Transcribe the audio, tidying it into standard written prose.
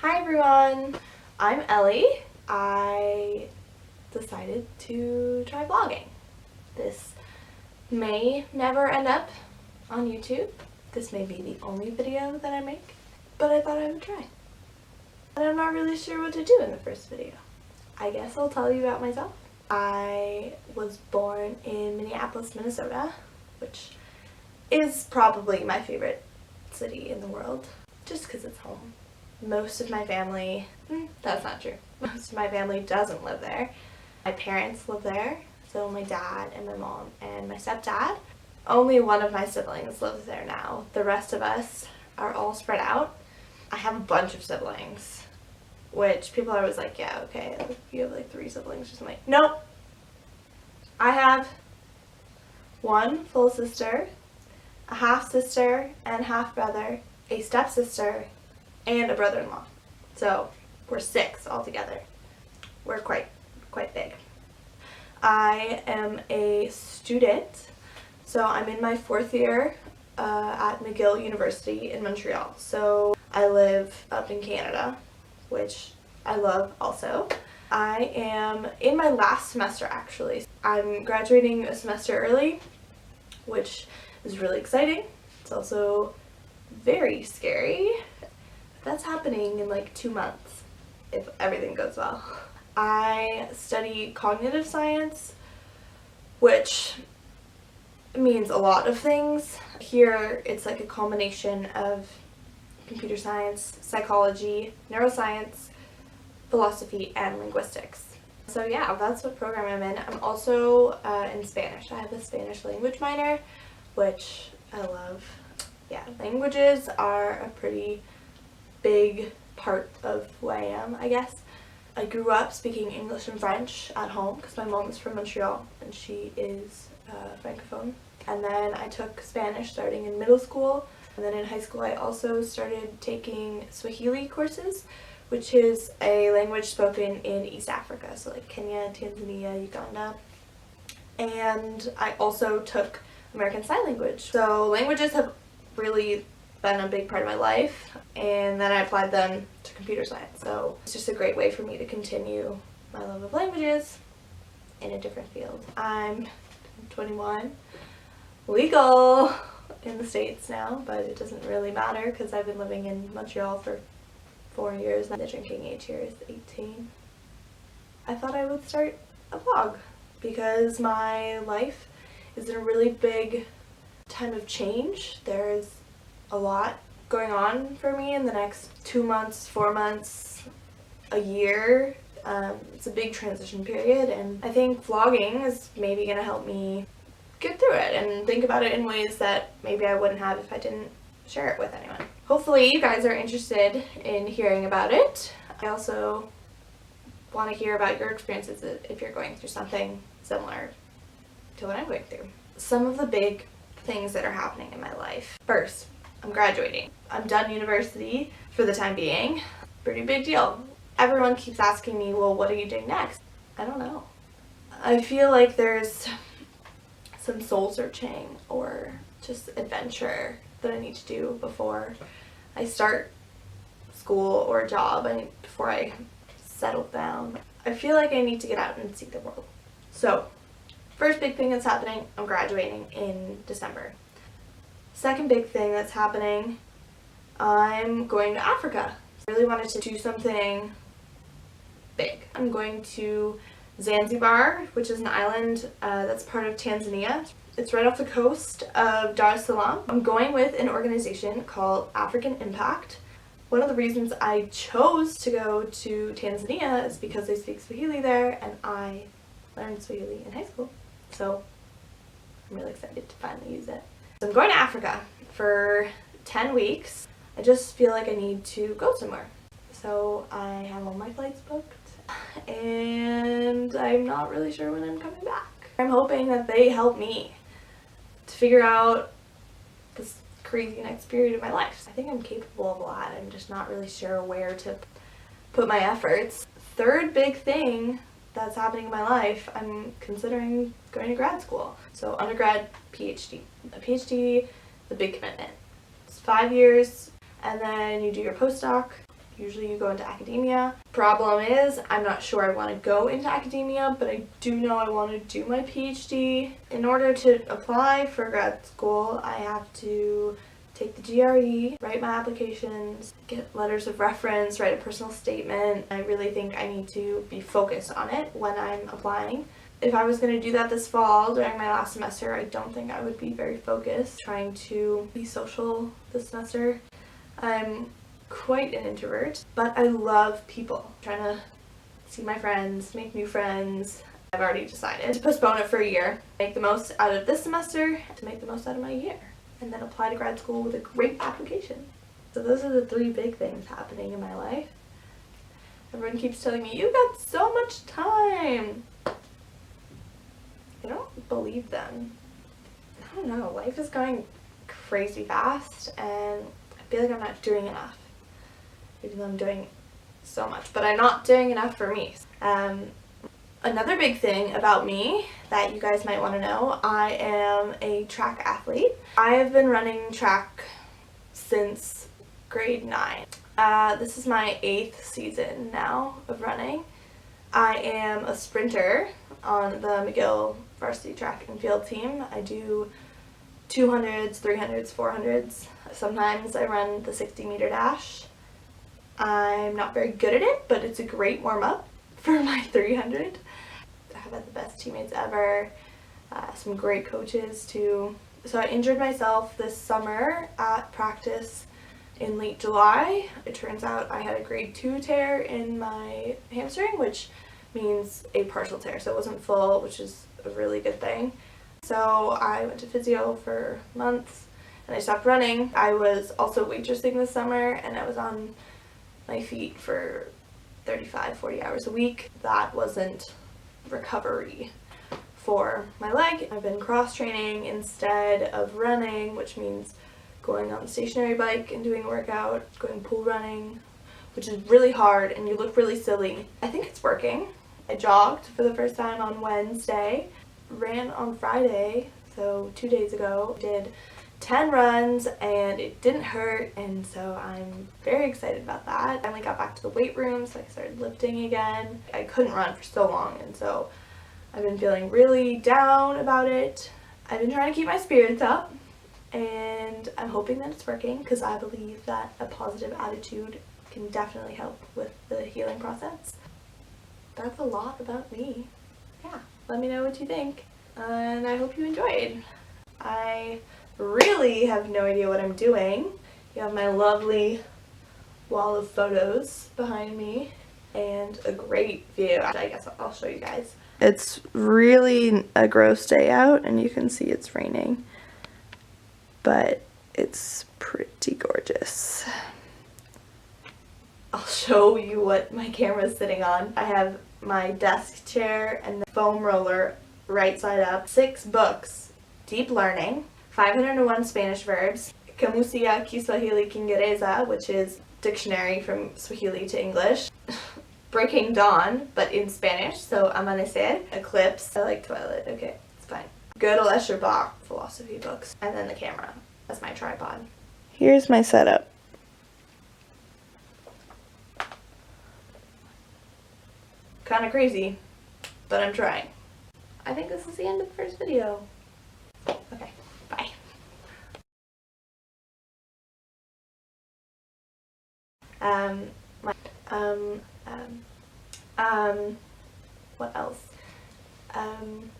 Hi everyone, I'm Ellie. I decided to try vlogging. This may never end up on YouTube. This may be the only video that I make, but I thought I would try. And I'm not really sure what to do in the first video. I guess I'll tell you about myself. I was born in Minneapolis, Minnesota, which is probably my favorite city in the world, just because it's home. Most of my family, that's not true. Most of my family doesn't live there. My parents live there, so my dad and my mom and my stepdad. Only one of my siblings lives there now. The rest of us are all spread out. I have a bunch of siblings, which people are always like, yeah, okay, you have like 3 siblings or something. Nope. I have one full sister, a half sister and half brother, a stepsister, and a brother-in-law. So we're 6 altogether. We're quite big. I am a student, so I'm in my 4th year at McGill University in Montreal. So I live up in Canada, which I love also. I am in my last semester actually. I'm graduating a semester early, which is really exciting. It's also very scary. That's happening in like 2 months if everything goes well. I study cognitive science, which means a lot of things. Here it's like a combination of computer science, psychology, neuroscience, philosophy, and linguistics. So yeah, that's what program I'm in. I'm also in Spanish. I have a Spanish language minor, which I love. Yeah, languages are a pretty big part of who I am, I guess. I grew up speaking English and French at home because my mom is from Montreal and she is Francophone. And then I took Spanish starting in middle school, and then in high school I also started taking Swahili courses, which is a language spoken in East Africa, so like Kenya, Tanzania, Uganda. And I also took American Sign Language. So languages have really been a big part of my life, and then I applied them to computer science. So it's just a great way for me to continue my love of languages in a different field. I'm 21, legal in the States now, but it doesn't really matter because I've been living in Montreal for 4 years. The drinking age here is 18. I thought I would start a vlog because my life is in a really big time of change. There's a lot going on for me in the next 2 months, 4 months, a year. It's a big transition period, and I think vlogging is maybe going to help me get through it and think about it in ways that maybe I wouldn't have if I didn't share it with anyone. Hopefully you guys are interested in hearing about it. I also want to hear about your experiences if you're going through something similar to what I'm going through. Some of the big things that are happening in my life. First, I'm graduating. I'm done university for the time being. Pretty big deal. Everyone keeps asking me, well, what are you doing next? I don't know. I feel like there's some soul searching or just adventure that I need to do before I start school or a job and before I settle down. I feel like I need to get out and see the world. So, first big thing that's happening, I'm graduating in December. Second big thing that's happening, I'm going to Africa. I really wanted to do something big. I'm going to Zanzibar, which is an island that's part of Tanzania. It's right off the coast of Dar es Salaam. I'm going with an organization called African Impact. One of the reasons I chose to go to Tanzania is because they speak Swahili there, and I learned Swahili in high school. So I'm really excited to finally use it. So I'm going to Africa for 10 weeks. I just feel like I need to go somewhere. So I have all my flights booked, and I'm not really sure when I'm coming back. I'm hoping that they help me to figure out this crazy next period of my life. I think I'm capable of a lot. I'm just not really sure where to put my efforts. Third big thing that's happening in my life, I'm considering going to grad school. So undergrad, PhD. A PhD is a big commitment. It's 5 years, and then you do your postdoc, Usually you go into academia. Problem is, I'm not sure I want to go into academia, but I do know I want to do my PhD. In order to apply for grad school, I have to take the GRE, write my applications, get letters of reference, write a personal statement. I really think I need to be focused on it when I'm applying. If I was going to do that this fall during my last semester, I don't think I would be very focused trying to be social this semester. I'm quite an introvert, but I love people. I'm trying to see my friends, make new friends. I've already decided to postpone it for a year, make the most out of this semester to make the most out of my year, and then apply to grad school with a great application. So those are the 3 big things happening in my life. Everyone keeps telling me, "You got so much time." I don't believe them. I don't know, life is going crazy fast and I feel like I'm not doing enough. Even though I'm doing so much, but I'm not doing enough for me. Another big thing about me that you guys might want to know, I am a track athlete. I have been running track since grade 9. This is my 8th season now of running. I am a sprinter on the McGill varsity track and field team. I do 200s, 300s, 400s. Sometimes I run the 60-meter dash. I'm not very good at it, but it's a great warm-up for my 300. I have had the best teammates ever, some great coaches too. So I injured myself this summer at practice in late July. It turns out I had a grade 2 tear in my hamstring, which means a partial tear, so it wasn't full, which is a really good thing. So I went to physio for months and I stopped running. I was also waitressing this summer and I was on my feet for 35-40 hours a week. That wasn't recovery for my leg. I've been cross training instead of running, which means going on the stationary bike and doing a workout, going pool running, which is really hard and you look really silly. I think it's working. I jogged for the first time on Wednesday, ran on Friday, so 2 days ago, did 10 runs and it didn't hurt, and so I'm very excited about that. I finally got back to the weight room, so I started lifting again. I couldn't run for so long, and so I've been feeling really down about it. I've been trying to keep my spirits up, and I'm hoping that it's working because I believe that a positive attitude can definitely help with the healing process. That's a lot about me. Yeah, let me know what you think, and I hope you enjoyed. I really have no idea what I'm doing. You have my lovely wall of photos behind me and a great view. I guess I'll show you guys. It's really a gross day out and you can see it's raining, but it's pretty gorgeous. I'll show you what my camera's sitting on. I have my desk chair and the foam roller right side up, 6 books, Deep Learning, 501 Spanish verbs, Kamusia Kiswahili Kiingereza, which is dictionary from Swahili to English, Breaking Dawn, but in Spanish, so Amanecer, Eclipse, I like Twilight, okay, it's fine, Gödel Escher Bach, philosophy books, and then the camera as my tripod. Here's my setup. Kind of crazy, but I'm trying. I think this is the end of the first video. Okay, bye. What else? Um,